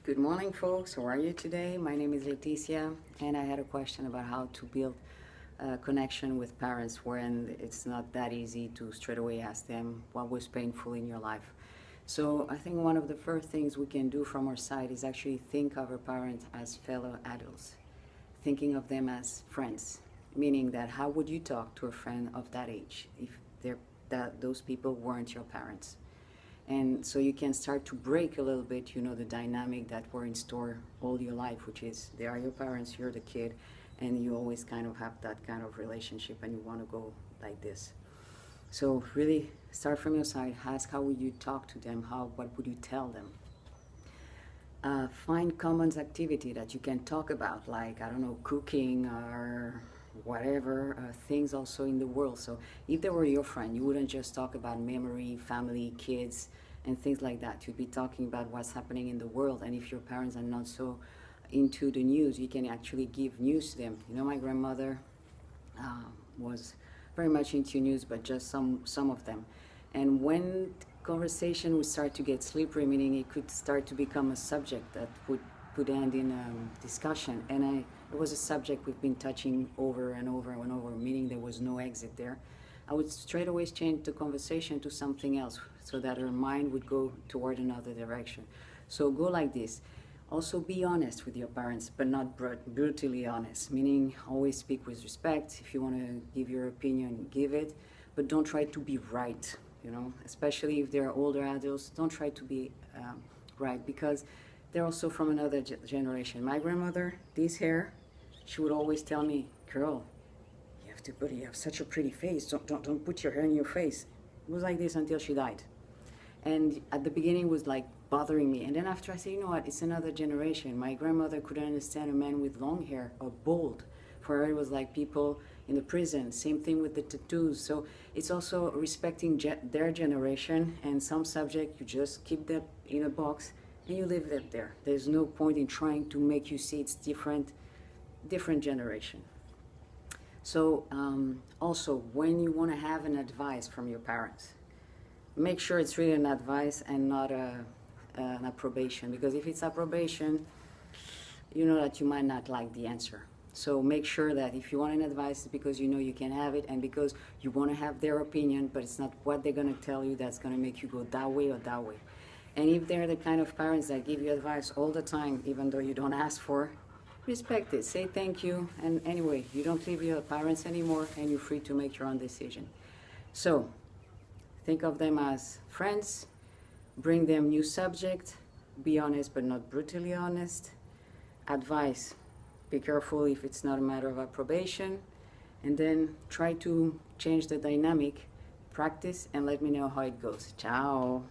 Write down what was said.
Good morning, folks. How are you today? My name is Leticia, and I had a question about how to build a connection with parents when it's not that easy to straight away ask them what was painful in your life. So I think one of the first things we can do from our side is actually think of our parents as fellow adults, thinking of them as friends, meaning that how would you talk to a friend of that age if those people weren't your parents? And so you can start to break a little bit, the dynamic that were in store all your life, which is they are your parents, you're the kid, and you always kind of have that kind of relationship and you want to go like this. So really start from your side, ask how would you talk to them, what would you tell them? Find common activity that you can talk about, like, I don't know, cooking or whatever, things also in the world. So if they were your friend, you wouldn't just talk about memory, family, kids, and things like that. You'd be talking about what's happening in the world. And if your parents are not so into the news, you can actually give news to them. My grandmother was very much into news, but just some of them. And when conversation would start to get slippery, meaning it could start to become a subject that would end in discussion, and it was a subject we've been touching over and over and over, meaning there was no exit there. I would straight away change the conversation to something else so that her mind would go toward another direction. So go like this. Also be honest with your parents, but not brutally honest, meaning always speak with respect. If you want to give your opinion, give it, but don't try to be right, especially if they're older adults. Don't try to be right, because they're also from another generation. My grandmother, this hair, she would always tell me, "Girl, you have such a pretty face. Don't put your hair in your face." It was like this until she died. And at the beginning it was like bothering me. And then after I said, you know what, it's another generation. My grandmother couldn't understand a man with long hair or bald. For her it was like people in the prison. Same thing with the tattoos. So it's also respecting their generation, and some subject you just keep that in a box and you leave it there. There's no point in trying to make you see it's different generation. So also, when you want to have an advice from your parents, make sure it's really an advice and not an approbation, because if it's approbation, you know that you might not like the answer. So make sure that if you want an advice, it's because you know you can have it, and because you want to have their opinion, but it's not what they're going to tell you that's going to make you go that way or that way. And if they're the kind of parents that give you advice all the time, even though you don't ask for, respect it, say thank you, and anyway, you don't live with your parents anymore, and you're free to make your own decision. So think of them as friends, bring them new subject, be honest but not brutally honest. Advice, be careful if it's not a matter of approbation, and then try to change the dynamic, practice, and let me know how it goes. Ciao.